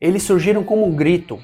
Eles surgiram como um grito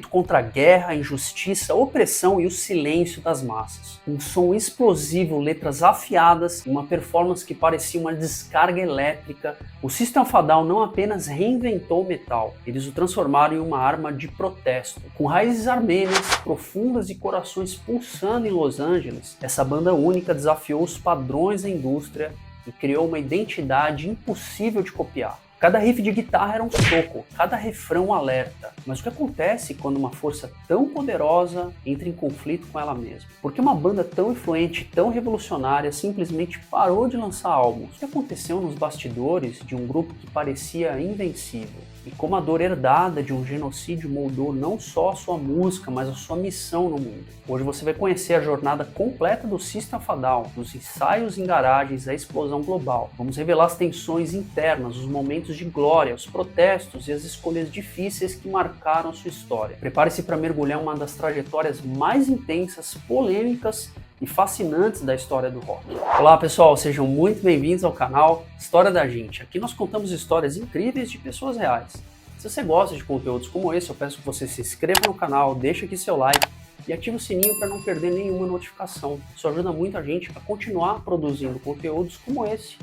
contra a guerra, a injustiça, a opressão e o silêncio das massas. Um som explosivo, letras afiadas, uma performance que parecia uma descarga elétrica. O System of a Down não apenas reinventou o metal, eles o transformaram em uma arma de protesto. Com raízes armênias profundas e corações pulsando em Los Angeles, essa banda única desafiou os padrões da indústria e criou uma identidade impossível de copiar. Cada riff de guitarra era um soco, cada refrão um alerta. Mas o que acontece quando uma força tão poderosa entra em conflito com ela mesma? Por que uma banda tão influente, tão revolucionária, simplesmente parou de lançar álbuns? O que aconteceu nos bastidores de um grupo que parecia invencível? E como a dor herdada de um genocídio moldou não só a sua música, mas a sua missão no mundo? Hoje você vai conhecer a jornada completa do System of a Down, dos ensaios em garagens à explosão global. Vamos revelar as tensões internas, os momentos de glória, os protestos e as escolhas difíceis que marcaram sua história. Prepare-se para mergulhar em uma das trajetórias mais intensas, polêmicas e fascinantes da história do rock. Olá pessoal, sejam muito bem-vindos ao canal História da Gente. Aqui nós contamos histórias incríveis de pessoas reais. Se você gosta de conteúdos como esse, eu peço que você se inscreva no canal, deixe aqui seu like e ative o sininho para não perder nenhuma notificação. Isso ajuda muito a gente a continuar produzindo conteúdos como esse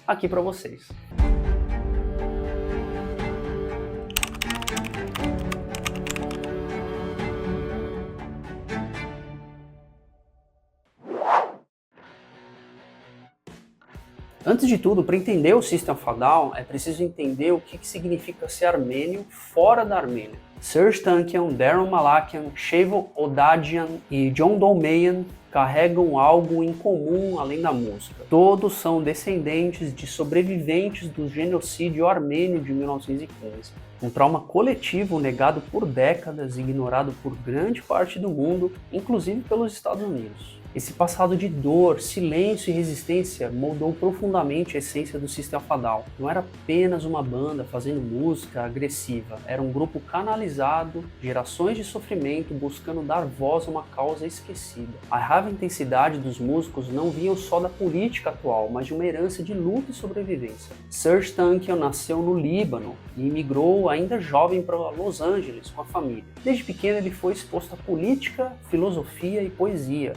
aqui para vocês. Antes de tudo, para entender o System of a Down, é preciso entender o que significa ser armênio fora da Armênia. Serj Tankian, Daron Malakian, Shavo Odadjian e John Dolmayan carregam algo em comum além da música. Todos são descendentes de sobreviventes do genocídio armênio de 1915. Um trauma coletivo negado por décadas e ignorado por grande parte do mundo, inclusive pelos Estados Unidos. Esse passado de dor, silêncio e resistência moldou profundamente a essência do System of a Down. Não era apenas uma banda fazendo música agressiva, era um grupo canalizado, gerações de sofrimento buscando dar voz a uma causa esquecida. A raiva e intensidade dos músicos não vinham só da política atual, mas de uma herança de luta e sobrevivência. Serj Tankian nasceu no Líbano e imigrou ainda jovem para Los Angeles com a família. Desde pequeno ele foi exposto à política, filosofia e poesia.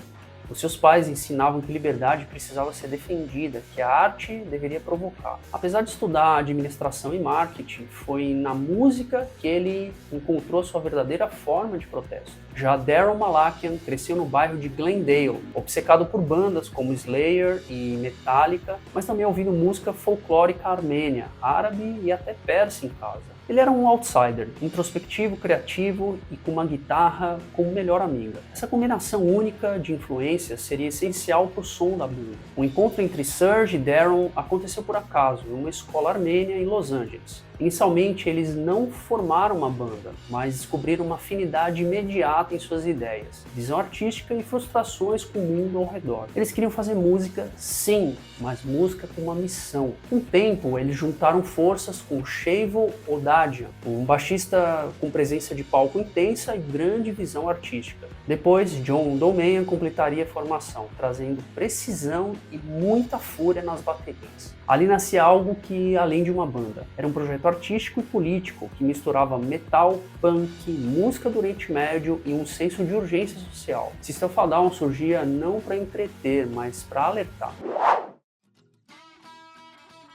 Os seus pais ensinavam que liberdade precisava ser defendida, que a arte deveria provocar. Apesar de estudar administração e marketing, foi na música que ele encontrou sua verdadeira forma de protesto. Já Daron Malakian cresceu no bairro de Glendale, obcecado por bandas como Slayer e Metallica, mas também ouvindo música folclórica armênia, árabe e até persa em casa. Ele era um outsider, introspectivo, criativo e com uma guitarra como melhor amiga. Essa combinação única de influências seria essencial para o som da banda. O encontro entre Serj e Daron aconteceu por acaso, em uma escola armênia em Los Angeles. Inicialmente, eles não formaram uma banda, mas descobriram uma afinidade imediata em suas ideias, visão artística e frustrações com o mundo ao redor. Eles queriam fazer música, sim, mas música com uma missão. Com o tempo, eles juntaram forças com Shavo Odadjian, um baixista com presença de palco intensa e grande visão artística. Depois, John Dolmayan completaria a formação, trazendo precisão e muita fúria nas baterias. Ali nascia algo que, além de uma banda, era um projeto artístico e político que misturava metal, punk, música do Oriente Médio e um senso de urgência social. System of a Down surgia não para entreter, mas para alertar.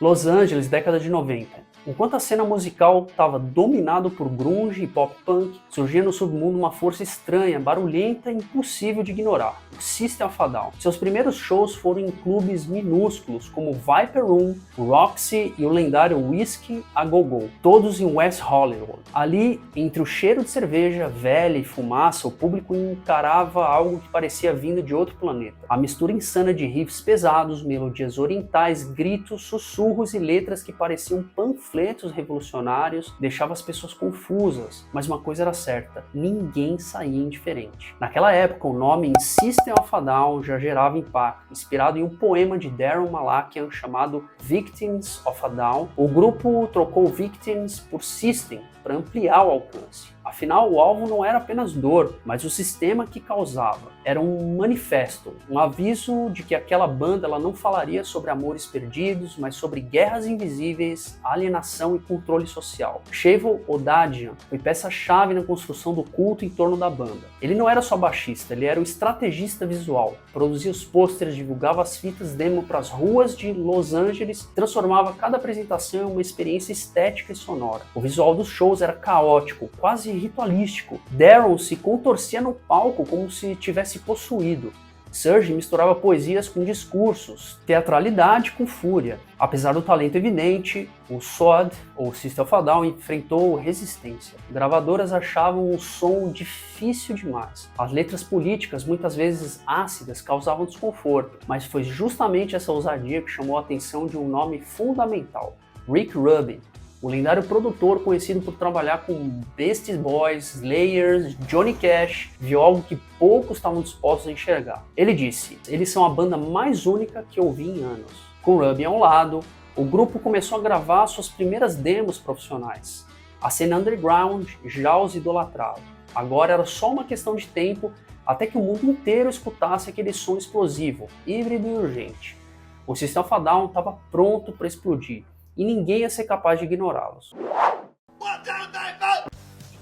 Los Angeles, década de 90. Enquanto a cena musical estava dominada por grunge e pop punk, surgia no submundo uma força estranha, barulhenta e impossível de ignorar, o System of a Down. Seus primeiros shows foram em clubes minúsculos como Viper Room, Roxy e o lendário Whiskey a Go-Go, todos em West Hollywood. Ali, entre o cheiro de cerveja velha e fumaça, o público encarava algo que parecia vindo de outro planeta. A mistura insana de riffs pesados, melodias orientais, gritos, sussurros e letras que pareciam panfletos revolucionários deixava as pessoas confusas, mas uma coisa era certa, ninguém saía indiferente. Naquela época, o nome System of a Down já gerava impacto. Inspirado em um poema de Daron Malakian chamado Victims of a Down, o grupo trocou Victims por System para ampliar o alcance. A Afinal, o alvo não era apenas dor, mas o sistema que causava. Era um manifesto, um aviso de que aquela banda ela não falaria sobre amores perdidos, mas sobre guerras invisíveis, alienação e controle social. Shavo Odadjian foi peça-chave na construção do culto em torno da banda. Ele não era só baixista, ele era o estrategista visual. Produzia os pôsteres, divulgava as fitas demo para as ruas de Los Angeles, transformava cada apresentação em uma experiência estética e sonora. O visual dos shows era caótico, quase ritualístico. Daron se contorcia no palco como se tivesse possuído. Serge misturava poesias com discursos, teatralidade com fúria. Apesar do talento evidente, o SOD, ou System of a Down, enfrentou resistência. Gravadoras achavam o som difícil demais. As letras políticas, muitas vezes ácidas, causavam desconforto, mas foi justamente essa ousadia que chamou a atenção de um nome fundamental, Rick Rubin. O lendário produtor conhecido por trabalhar com Beastie Boys, Slayer, Johnny Cash, viu algo que poucos estavam dispostos a enxergar. Ele disse: "Eles são a banda mais única que eu vi em anos." Com Rubin ao lado, o grupo começou a gravar suas primeiras demos profissionais. A cena underground já os idolatrava. Agora era só uma questão de tempo até que o mundo inteiro escutasse aquele som explosivo, híbrido e urgente. O System of a Down estava pronto para explodir, e ninguém ia ser capaz de ignorá-los.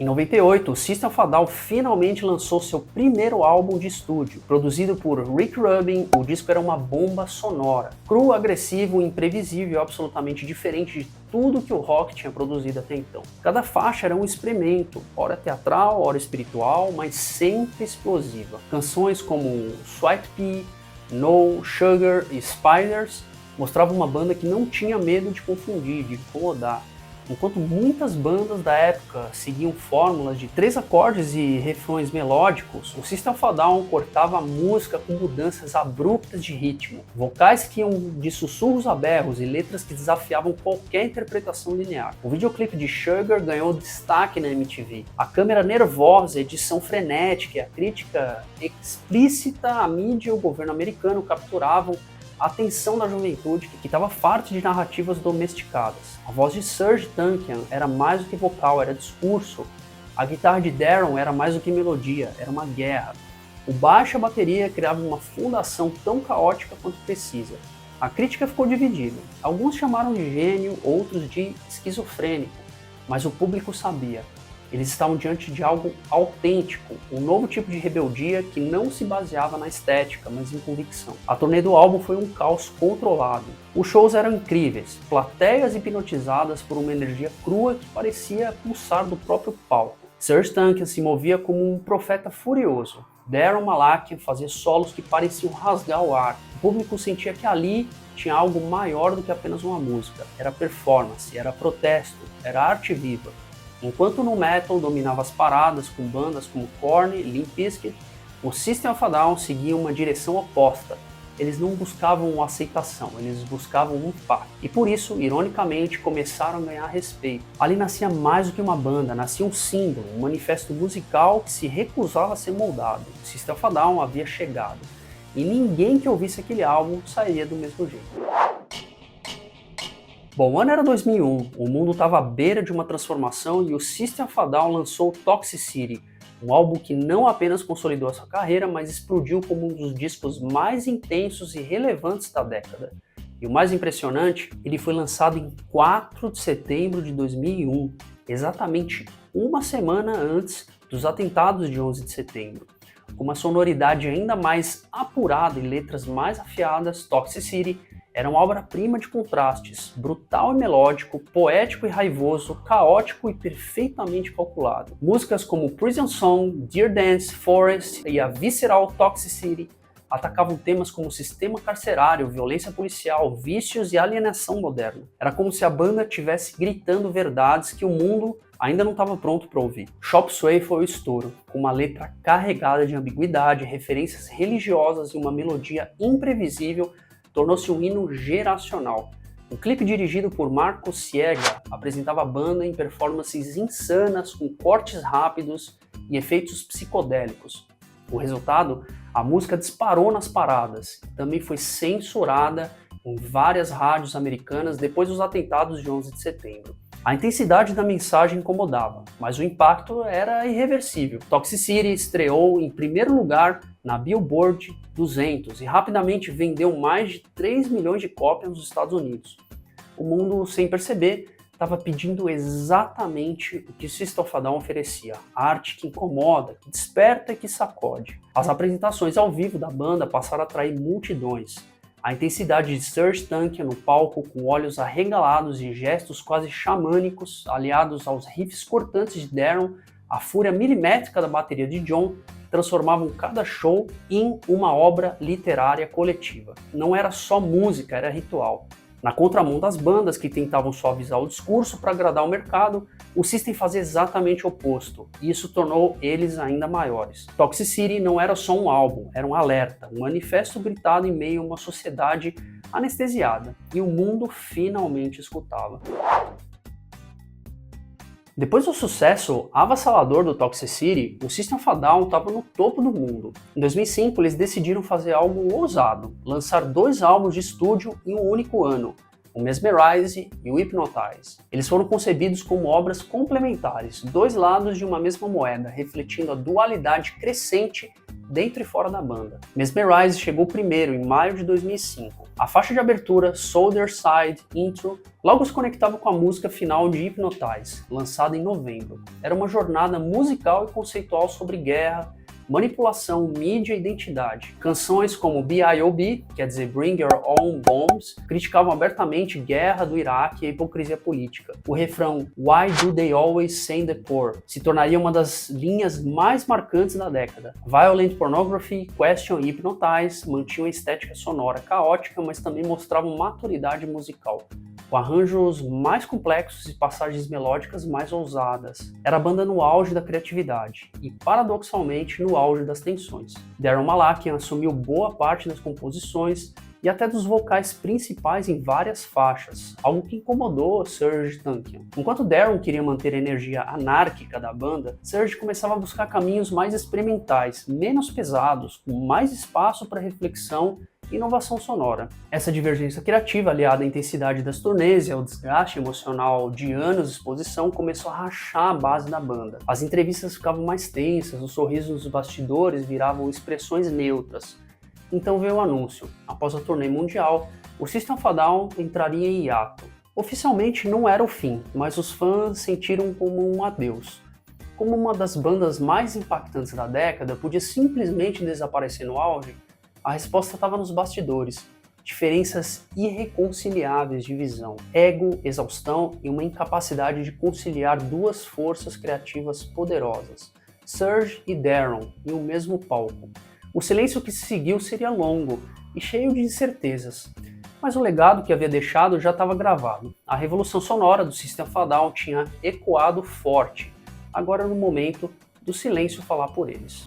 Em 98, o System of a Down finalmente lançou seu primeiro álbum de estúdio. Produzido por Rick Rubin, o disco era uma bomba sonora. Cru, agressivo, imprevisível e absolutamente diferente de tudo que o rock tinha produzido até então. Cada faixa era um experimento, ora teatral, ora espiritual, mas sempre explosiva. Canções como Sweet Pea, No, Sugar e Spiders mostravam uma banda que não tinha medo de confundir, de incomodar. Enquanto muitas bandas da época seguiam fórmulas de 3 acordes e refrões melódicos, o System of a Down cortava a música com mudanças abruptas de ritmo, vocais que iam de sussurros a berros e letras que desafiavam qualquer interpretação linear. O videoclipe de Sugar ganhou destaque na MTV. A câmera nervosa, a edição frenética e a crítica explícita à mídia e o governo americano capturavam a atenção da juventude que estava farta de narrativas domesticadas. A voz de Serj Tankian era mais do que vocal, era discurso. A guitarra de Daron era mais do que melodia, era uma guerra. O baixo e a bateria criavam uma fundação tão caótica quanto precisa. A crítica ficou dividida. Alguns chamaram de gênio, outros de esquizofrênico, mas o público sabia. Eles estavam diante de algo autêntico, um novo tipo de rebeldia que não se baseava na estética, mas em convicção. A turnê do álbum foi um caos controlado. Os shows eram incríveis, plateias hipnotizadas por uma energia crua que parecia pulsar do próprio palco. Serj Tankian se movia como um profeta furioso. Daron Malakian fazia solos que pareciam rasgar o ar. O público sentia que ali tinha algo maior do que apenas uma música. Era performance, era protesto, era arte viva. Enquanto no metal dominava as paradas com bandas como Korn e Limp Bizkit, o System of a Down seguia uma direção oposta. Eles não buscavam aceitação, eles buscavam um impacto. E por isso, ironicamente, começaram a ganhar respeito. Ali nascia mais do que uma banda, nascia um símbolo, um manifesto musical que se recusava a ser moldado. O System of a Down havia chegado. E ninguém que ouvisse aquele álbum sairia do mesmo jeito. Bom, o ano era 2001, o mundo estava à beira de uma transformação e o System of a Down lançou Toxicity, um álbum que não apenas consolidou a sua carreira, mas explodiu como um dos discos mais intensos e relevantes da década. E o mais impressionante, ele foi lançado em 4 de setembro de 2001, exatamente uma semana antes dos atentados de 11 de setembro. Com uma sonoridade ainda mais apurada e letras mais afiadas, Toxicity era uma obra-prima de contrastes, brutal e melódico, poético e raivoso, caótico e perfeitamente calculado. Músicas como Prison Song, Dear Dance, Forest e a visceral Toxicity atacavam temas como sistema carcerário, violência policial, vícios e alienação moderna. Era como se a banda estivesse gritando verdades que o mundo ainda não estava pronto para ouvir. Chop Suey foi o estouro, com uma letra carregada de ambiguidade, referências religiosas e uma melodia imprevisível, tornou-se um hino geracional. Um clipe dirigido por Marco Siega apresentava a banda em performances insanas com cortes rápidos e efeitos psicodélicos. O resultado, a música disparou nas paradas e também foi censurada em várias rádios americanas depois dos atentados de 11 de setembro. A intensidade da mensagem incomodava, mas o impacto era irreversível. Toxicity estreou em primeiro lugar na Billboard 200 e rapidamente vendeu mais de 3 milhões de cópias nos Estados Unidos. O mundo, sem perceber, estava pedindo exatamente o que System of a Down oferecia: arte que incomoda, que desperta e que sacode. As apresentações ao vivo da banda passaram a atrair multidões. A intensidade de Serj Tankian no palco, com olhos arregalados e gestos quase xamânicos, aliados aos riffs cortantes de Daron, a fúria milimétrica da bateria de John, transformavam cada show em uma obra literária coletiva. Não era só música, era ritual. Na contramão das bandas que tentavam suavizar o discurso para agradar o mercado, o System fazia exatamente o oposto, e isso tornou eles ainda maiores. Toxicity não era só um álbum, era um alerta, um manifesto gritado em meio a uma sociedade anestesiada, e o mundo finalmente escutava. Depois do sucesso avassalador do Toxicity, o System of a Down estava no topo do mundo. Em 2005, eles decidiram fazer algo ousado, lançar 2 álbuns de estúdio em um único ano, o Mesmerize e o Hypnotize. Eles foram concebidos como obras complementares, 2 lados de uma mesma moeda, refletindo a dualidade crescente dentro e fora da banda. Mesmerize chegou primeiro em maio de 2005. A faixa de abertura, Soldier Side Intro, logo se conectava com a música final de Hypnotize, lançada em novembro. Era uma jornada musical e conceitual sobre guerra, manipulação, mídia e identidade. Canções como B.I.O.B., quer dizer Bring Your Own Bombs, criticavam abertamente guerra do Iraque e a hipocrisia política. O refrão Why Do They Always Send the Poor se tornaria uma das linhas mais marcantes da década. Violent Pornography, Question e Hypnotize mantinham a estética sonora caótica, mas também mostravam maturidade musical, com arranjos mais complexos e passagens melódicas mais ousadas. Era a banda no auge da criatividade e, paradoxalmente, no auge das tensões. Daron Malakian assumiu boa parte das composições e até dos vocais principais em várias faixas, algo que incomodou Serj Tankian. Enquanto Daron queria manter a energia anárquica da banda, Serj começava a buscar caminhos mais experimentais, menos pesados, com mais espaço para reflexão e inovação sonora. Essa divergência criativa, aliada à intensidade das turnês e ao desgaste emocional de anos de exposição, começou a rachar a base da banda. As entrevistas ficavam mais tensas, os sorrisos nos bastidores viravam expressões neutras. Então veio o anúncio: após a turnê mundial, o System of a Down entraria em hiato. Oficialmente não era o fim, mas os fãs sentiram como um adeus. Como uma das bandas mais impactantes da década podia simplesmente desaparecer no auge, a resposta estava nos bastidores. Diferenças irreconciliáveis de visão, ego, exaustão e uma incapacidade de conciliar 2 forças criativas poderosas, Serj e Daron, em um mesmo palco. O silêncio que se seguiu seria longo e cheio de incertezas, mas o legado que havia deixado já estava gravado. A revolução sonora do System of a Down tinha ecoado forte, agora no momento do silêncio falar por eles.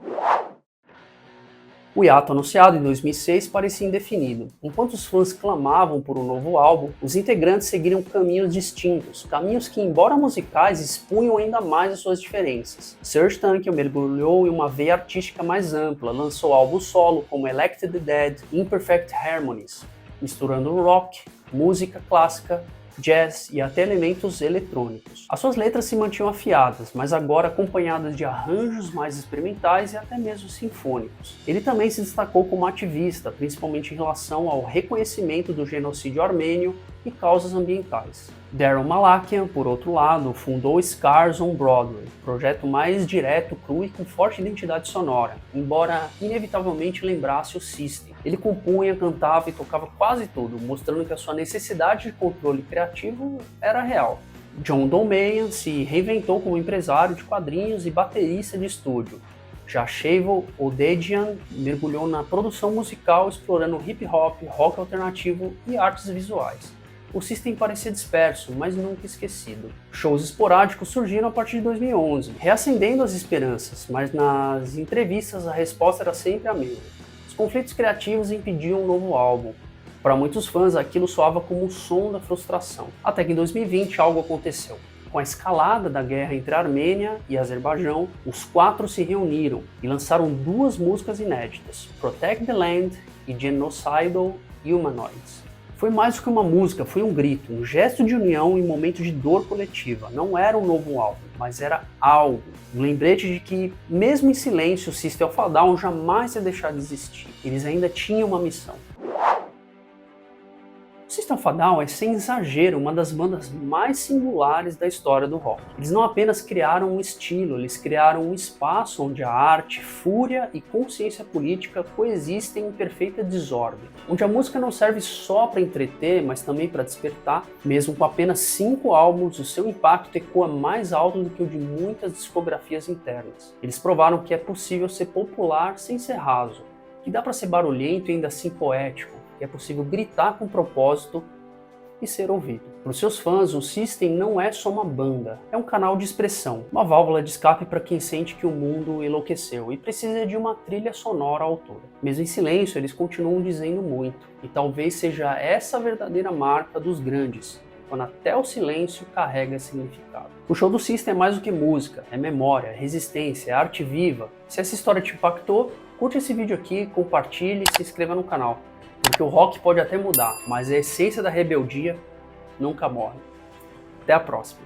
O hiato anunciado em 2006 parecia indefinido. Enquanto os fãs clamavam por um novo álbum, os integrantes seguiram caminhos distintos, caminhos que, embora musicais, expunham ainda mais as suas diferenças. Serj Tankian mergulhou em uma veia artística mais ampla, lançou álbuns solo como Elected the Dead e Imperfect Harmonies, misturando rock, música clássica, jazz e até elementos eletrônicos. As suas letras se mantinham afiadas, mas agora acompanhadas de arranjos mais experimentais e até mesmo sinfônicos. Ele também se destacou como ativista, principalmente em relação ao reconhecimento do genocídio armênio e causas ambientais. Daron Malakian, por outro lado, fundou Scars on Broadway, projeto mais direto, cru e com forte identidade sonora, embora inevitavelmente lembrasse o System. Ele compunha, cantava e tocava quase tudo, mostrando que a sua necessidade de controle criativo era real. John Dolmayan se reinventou como empresário de quadrinhos e baterista de estúdio. Já Shavo Odedjian mergulhou na produção musical, explorando hip hop, rock alternativo e artes visuais. O System parecia disperso, mas nunca esquecido. Shows esporádicos surgiram a partir de 2011, reacendendo as esperanças, mas nas entrevistas a resposta era sempre a mesma. Os conflitos criativos impediam um novo álbum. Para muitos fãs, aquilo soava como o som da frustração. Até que em 2020 algo aconteceu. Com a escalada da guerra entre a Armênia e Azerbaijão, os 4 se reuniram e lançaram 2 músicas inéditas, Protect the Land e Genocidal Humanoids. Foi mais do que uma música, foi um grito, um gesto de união em momento de dor coletiva. Não era um novo álbum, mas era algo. Um lembrete de que, mesmo em silêncio, o System of a Down jamais ia deixar de existir. Eles ainda tinham uma missão. O System of a Down é, sem exagero, uma das bandas mais singulares da história do rock. Eles não apenas criaram um estilo, eles criaram um espaço onde a arte, fúria e consciência política coexistem em perfeita desordem. Onde a música não serve só para entreter, mas também para despertar. Mesmo com apenas 5 álbuns, o seu impacto ecoa mais alto do que o de muitas discografias internas. Eles provaram que é possível ser popular sem ser raso, que dá para ser barulhento e ainda assim poético, que é possível gritar com propósito e ser ouvido. Para os seus fãs, o System não é só uma banda, é um canal de expressão, uma válvula de escape para quem sente que o mundo enlouqueceu e precisa de uma trilha sonora à altura. Mesmo em silêncio, eles continuam dizendo muito, e talvez seja essa a verdadeira marca dos grandes, quando até o silêncio carrega significado. O show do System é mais do que música, é memória, é resistência, é arte viva. Se essa história te impactou, curte esse vídeo aqui, compartilhe e se inscreva no canal. Porque o rock pode até mudar, mas a essência da rebeldia nunca morre. Até a próxima.